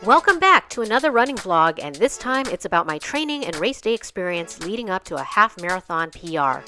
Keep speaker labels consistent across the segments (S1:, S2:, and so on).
S1: Welcome back to another running vlog, and this time it's about my training and race day experience leading up to a half marathon PR.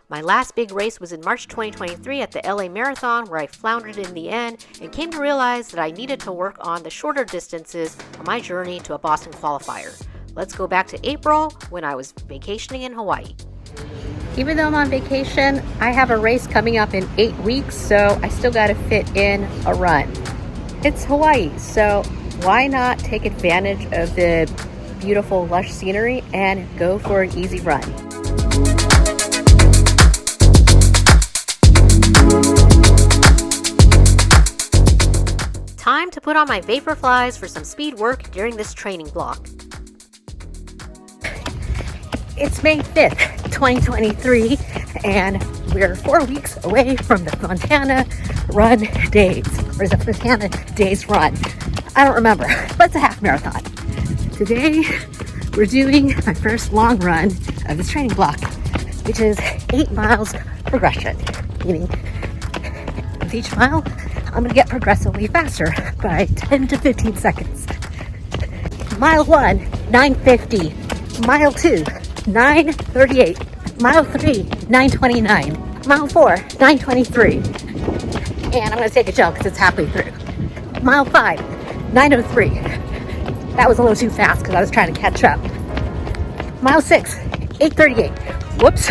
S1: My last big race was in March 2023 at the LA Marathon, where I floundered in the end and came to realize that I needed to work on the shorter distances on my journey to a Boston Qualifier. Let's go back to April when I was vacationing in Hawaii. Even though I'm on vacation, I have a race coming up in 8 weeks, so I still got to fit in a run. It's Hawaii, so why not take advantage of the beautiful lush scenery and go for an easy run? Time to put on my Vaporflies for some speed work during this training block. It's May 5th, 2023, and we're 4 weeks away from the Fontana Run Days, or is it Fontana Days Run? I don't remember, but it's a half marathon. Today, we're doing my first long run of this training block, which is 8 miles progression, meaning with each mile, I'm gonna get progressively faster by 10 to 15 seconds. Mile 1, 9:50. Mile 2, 9:38. Mile 3, 9:29. Mile 4, 9:23. And I'm gonna take a joke because it's halfway through. Mile 5, 9:03. That was a little too fast because I was trying to catch up. Mile 6, 8:38. Whoops,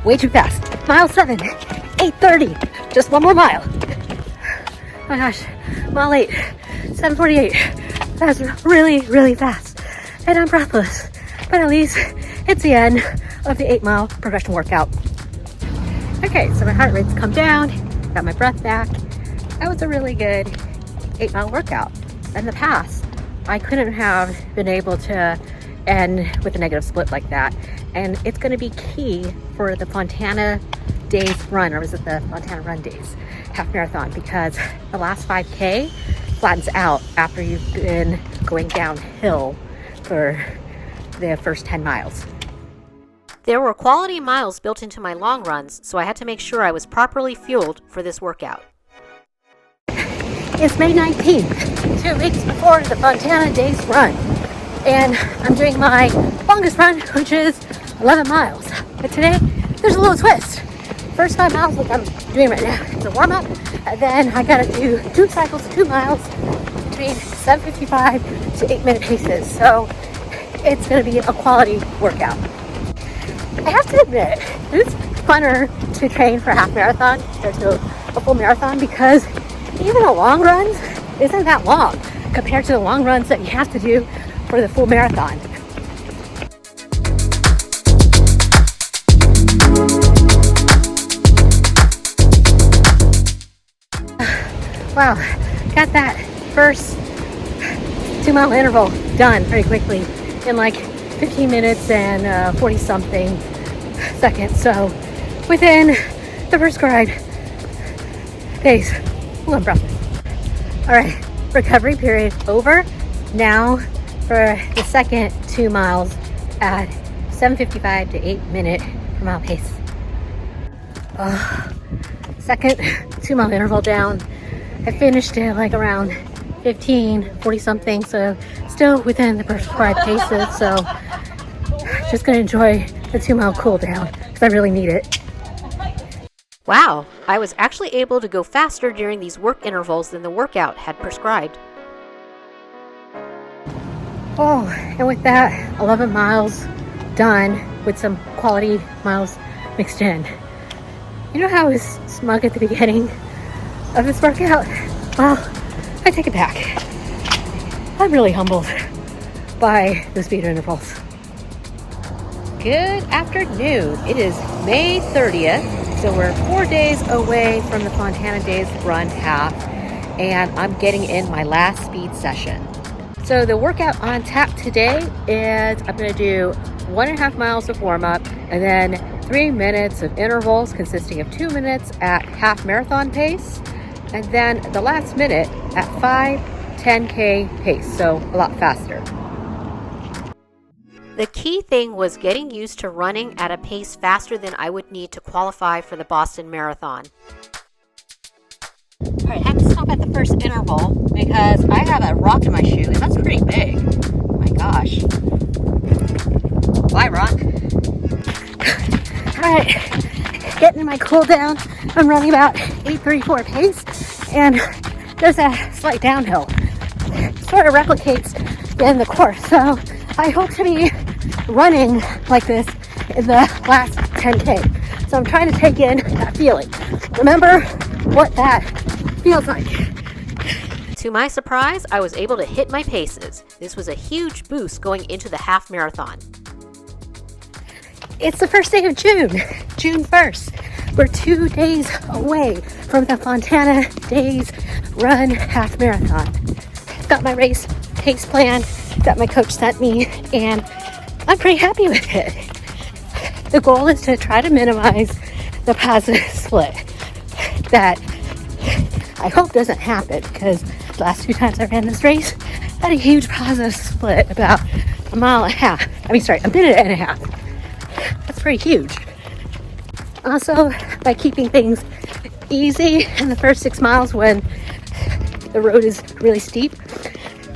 S1: way too fast. Mile 7, 8:30. Just one more mile. Oh my gosh, mile 8, 7:48. That's really, really fast. And I'm breathless. But at least it's the end of the 8-mile progression workout. Okay, so my heart rate's come down, got my breath back. That was a really good 8-mile workout. In the past, I couldn't have been able to end with a negative split like that. And it's gonna be key for the Fontana Days Run, or is it the Fontana Run Days half marathon, because the last 5K flattens out after you've been going downhill for the first 10 miles. There were quality miles built into my long runs, so I had to make sure I was properly fueled for this workout. It's May 19th, 2 weeks before the Fontana Days Run, and I'm doing my longest run, which is 11 miles. But today, there's a little twist. First 5 miles, like I'm doing right now, it's a warm-up, and then I gotta do 2 cycles, 2 miles, between 7:55 to 8-minute paces. So it's gonna be a quality workout. I have to admit, it's funner to train for a half marathon compared to a full marathon, because even the long runs isn't that long compared to the long runs that you have to do for the full marathon. Wow, got that first 2-mile interval done pretty quickly in like 15 minutes and 40 something seconds. So within the prescribed pace. Ooh, I'm breathless. All right, recovery period over. Now for the second 2 miles at 7:55 to 8-minute per mile pace. Second 2-mile interval down. I finished it like around 15:40 something, so still within the prescribed paces. So just gonna enjoy the 2-mile cool down because I really need it. Wow, I was actually able to go faster during these work intervals than the workout had prescribed. Oh, and with that, 11 miles done with some quality miles mixed in. You know how I was smug at the beginning of this workout? Well, I take it back. I'm really humbled by the speed intervals. Good afternoon. It is May 30th, so we're 4 days away from the Fontana Days Run half, and I'm getting in my last speed session. So the workout on tap today is I'm going to do 1.5 miles of warm-up and then 3 minutes of intervals consisting of 2 minutes at half marathon pace, and then the last minute at 5-10K pace, so a lot faster. The key thing was getting used to running at a pace faster than I would need to qualify for the Boston Marathon. All right, I have to stop at the first interval because I have a rock in my shoe, and that's pretty big. cool down. I'm running about 8:34 pace, and there's a slight downhill. Sort of replicates in the course. So I hope to be running like this in the last 10K. So I'm trying to take in that feeling. Remember what that feels like.
S2: To my surprise, I was able to hit my paces. This was a huge boost going into the half marathon.
S1: It's the first day of June, June 1st. We're 2 days away from the Fontana Days Run half marathon. Got my race pace plan that my coach sent me, and I'm pretty happy with it. The goal is to try to minimize the positive split. That I hope doesn't happen, because the last 2 times I ran this race, I had a huge positive split, about a minute and a half. That's pretty huge. Also, by keeping things easy in the first 6 miles when the road is really steep,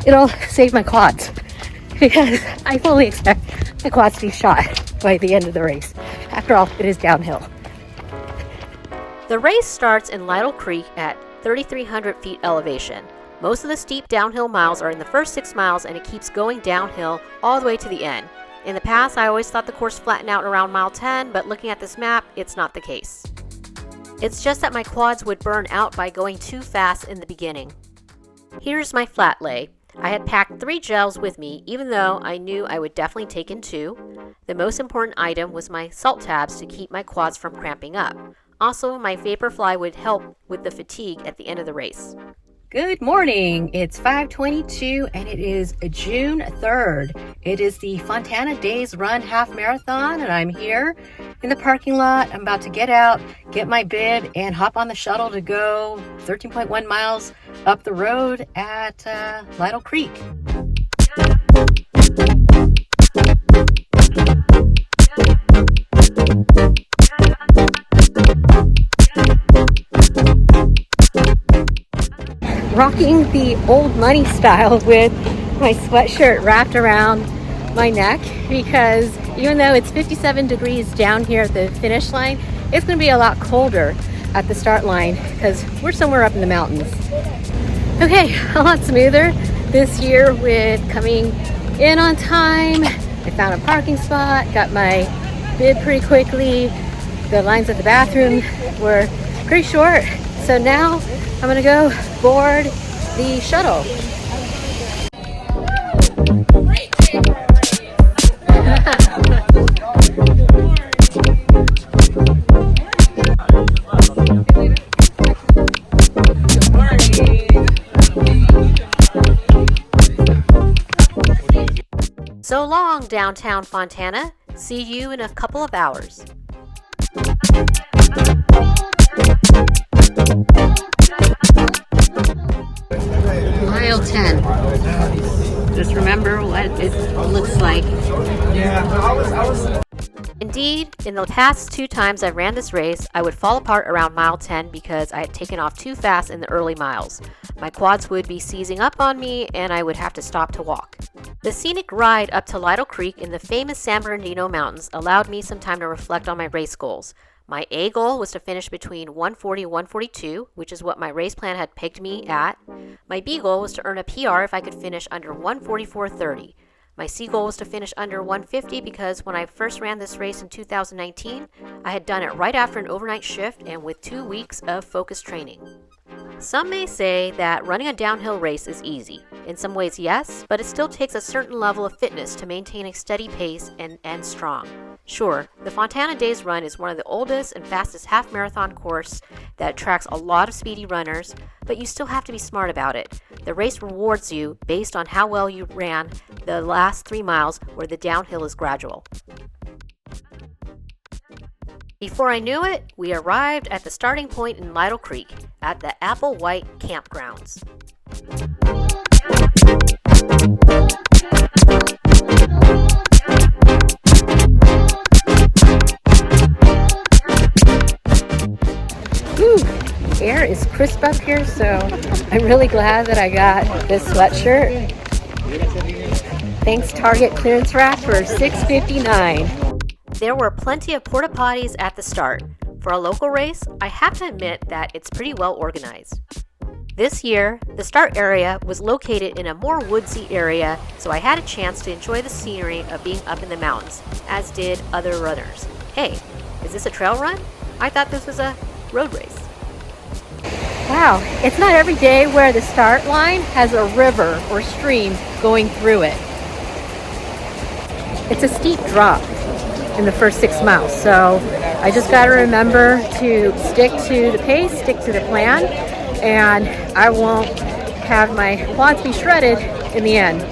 S1: it'll save my quads, because I fully expect my quads to be shot by the end of the race. After all, it is downhill.
S2: The race starts in Lytle Creek at 3,300 feet elevation. Most of the steep downhill miles are in the first 6 miles, and it keeps going downhill all the way to the end. In the past, I always thought the course flattened out around mile 10, but looking at this map, it's not the case. It's just that my quads would burn out by going too fast in the beginning. Here's my flat lay. I had packed 3 gels with me, even though I knew I would definitely take in 2. The most important item was my salt tabs to keep my quads from cramping up. Also, my Vaporfly would help with the fatigue at the end of the race.
S1: Good morning. It's 5:22 and it is June 3rd. It is the Fontana Days Run half marathon, and I'm here in the parking lot. I'm about to get out, get my bib, and hop on the shuttle to go 13.1 miles up the road at Lytle Creek. Rocking the old money style with my sweatshirt wrapped around my neck, because even though it's 57 degrees down here at the finish line, it's going to be a lot colder at the start line because we're somewhere up in the mountains. Okay, a lot smoother this year with coming in on time. I found a parking spot, got my bib pretty quickly. The lines at the bathroom were pretty short, so now I'm gonna go board the shuttle.
S2: So long, downtown Fontana. See you in a couple of hours.
S1: Mile 10. Just remember what it looks like.
S2: Indeed, in the past 2 times I ran this race, I would fall apart around mile 10 because I had taken off too fast in the early miles. My quads would be seizing up on me and I would have to stop to walk. The scenic ride up to Lytle Creek in the famous San Bernardino Mountains allowed me some time to reflect on my race goals. My A goal was to finish between 140 and 142, which is what my race plan had pegged me at. My B goal was to earn a PR if I could finish under 144.30. My C goal was to finish under 150 because when I first ran this race in 2019, I had done it right after an overnight shift and with 2 weeks of focused training. Some may say that running a downhill race is easy. In some ways, yes, but it still takes a certain level of fitness to maintain a steady pace and end strong. Sure, the Fontana Days Run is one of the oldest and fastest half-marathon course that attracts a lot of speedy runners, but you still have to be smart about it. The race rewards you based on how well you ran the last 3 miles where the downhill is gradual. Before I knew it, we arrived at the starting point in Lytle Creek at the Applewhite Campgrounds.
S1: Air is crisp up here, so I'm really glad that I got this sweatshirt. Thanks Target clearance rack for $6.59.
S2: There were plenty of porta potties at the start. For a local race, I have to admit that it's pretty well organized. This year, the start area was located in a more woodsy area, so I had a chance to enjoy the scenery of being up in the mountains, as did other runners. Hey, is this a trail run? I thought this was a road race.
S1: Wow, it's not every day where the start line has a river or stream going through it. It's a steep drop in the first 6 miles, so I just got to remember to stick to the pace, stick to the plan, and I won't have my quads be shredded in the end.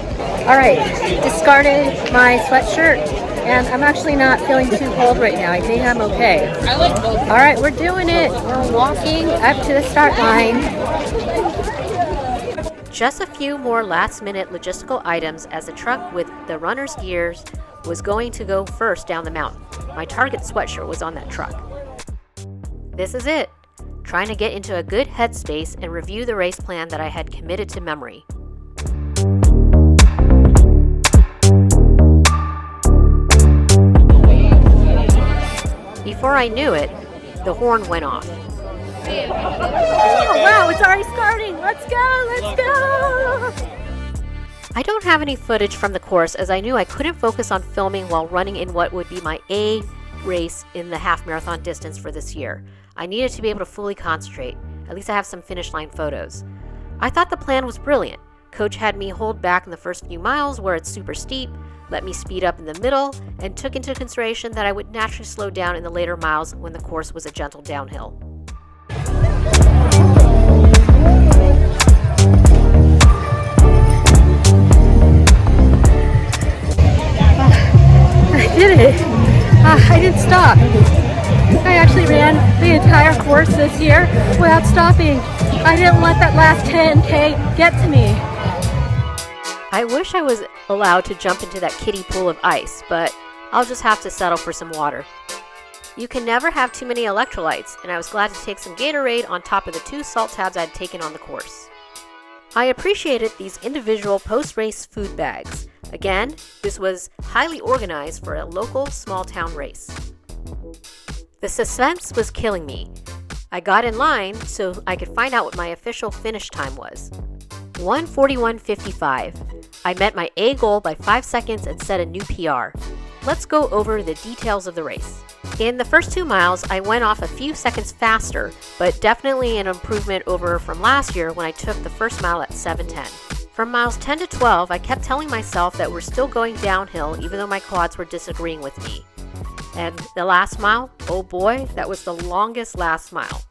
S1: All right, discarded my sweatshirt, and I'm actually not feeling too cold right now. I think I'm okay. All right, we're doing it. We're walking up to the start line.
S2: Just a few more last-minute logistical items as the truck with the runner's gears was going to go first down the mountain. My Target sweatshirt was on that truck. This is it. Trying to get into a good headspace and review the race plan that I had committed to memory. Before I knew it, the horn went off.
S1: Oh wow, it's already starting. Let's go, let's go.
S2: I don't have any footage from the course as I knew I couldn't focus on filming while running in what would be my A race in the half marathon distance for this year. I needed to be able to fully concentrate. At least I have some finish line photos. I thought the plan was brilliant. Coach had me hold back in the first few miles where it's super steep, let me speed up in the middle, and took into consideration that I would naturally slow down in the later miles when the course was a gentle downhill.
S1: I did it. I didn't stop. I actually ran the entire course this year without stopping. I didn't let that last 10K get to me.
S2: I wish I was allowed to jump into that kiddie pool of ice, but I'll just have to settle for some water. You can never have too many electrolytes, and I was glad to take some Gatorade on top of the 2 salt tabs I'd taken on the course. I appreciated these individual post-race food bags. Again, this was highly organized for a local small-town race. The suspense was killing me. I got in line so I could find out what my official finish time was. 1:41.55. I met my A goal by 5 seconds and set a new PR. Let's go over the details of the race. In the first 2 miles, I went off a few seconds faster, but definitely an improvement over from last year when I took the first mile at 7:10. From miles 10 to 12, I kept telling myself that we're still going downhill even though my quads were disagreeing with me. And the last mile, oh boy, that was the longest last mile.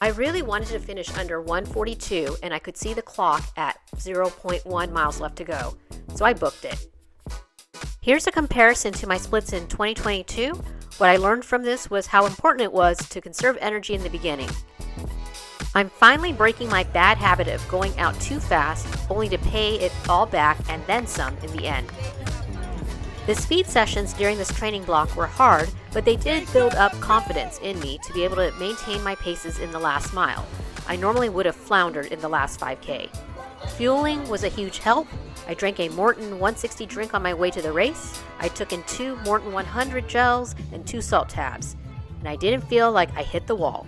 S2: I really wanted to finish under 1:42 and I could see the clock at 0.1 miles left to go, so I booked it. Here's a comparison to my splits in 2022. What I learned from this was how important it was to conserve energy in the beginning. I'm finally breaking my bad habit of going out too fast, only to pay it all back and then some in the end. The speed sessions during this training block were hard, but they did build up confidence in me to be able to maintain my paces in the last mile. I normally would have floundered in the last 5K. Fueling was a huge help. I drank a Morton 160 drink on my way to the race. I took in 2 Morton 100 gels and 2 salt tabs, and I didn't feel like I hit the wall.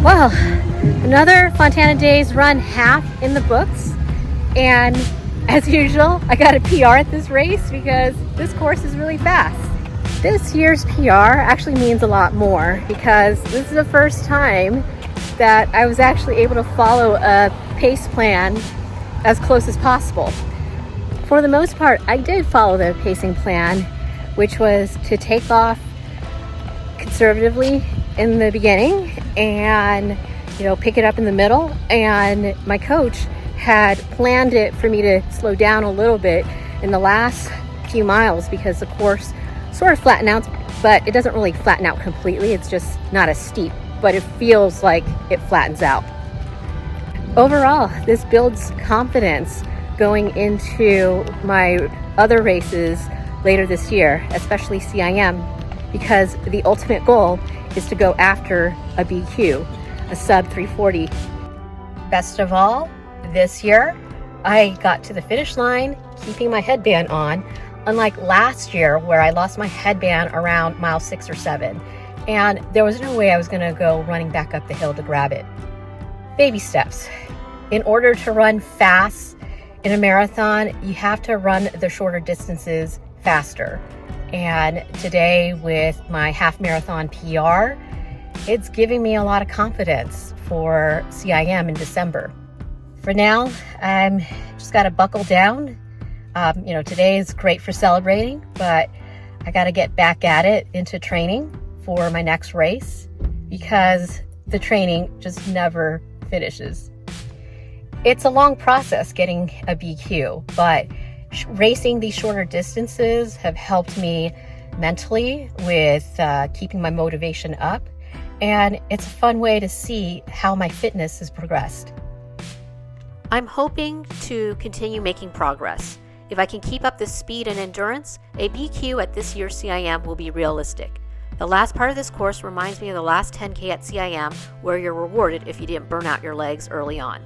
S1: Well, another Fontana Days Run half in the books, and as usual, I got a PR at this race because this course is really fast. This year's PR actually means a lot more because this is the first time that I was actually able to follow a pace plan as close as possible. For the most part, I did follow the pacing plan, which was to take off conservatively in the beginning and pick it up in the middle, and my coach had planned it for me to slow down a little bit in the last few miles because the course sort of flattened out, but it doesn't really flatten out completely. It's just not as steep, but it feels like it flattens out. Overall, this builds confidence going into my other races later this year, especially CIM, because the ultimate goal is to go after a BQ, a sub 340. Best of all, this year, I got to the finish line keeping my headband on Unlike last year where I lost my headband around mile 6 or 7, and there was no way I was going to go running back up the hill to grab it. Baby steps. In order to run fast in a marathon, you have to run the shorter distances faster. And today with my half marathon PR, it's giving me a lot of confidence for CIM in December. For now, I'm just got to buckle down. Today is great for celebrating, but I got to get back at it into training for my next race because the training just never finishes. It's a long process getting a BQ, but racing these shorter distances have helped me mentally with keeping my motivation up, and it's a fun way to see how my fitness has progressed.
S2: I'm hoping to continue making progress. If I can keep up this speed and endurance, a BQ at this year's CIM will be realistic. The last part of this course reminds me of the last 10K at CIM, where you're rewarded if you didn't burn out your legs early on.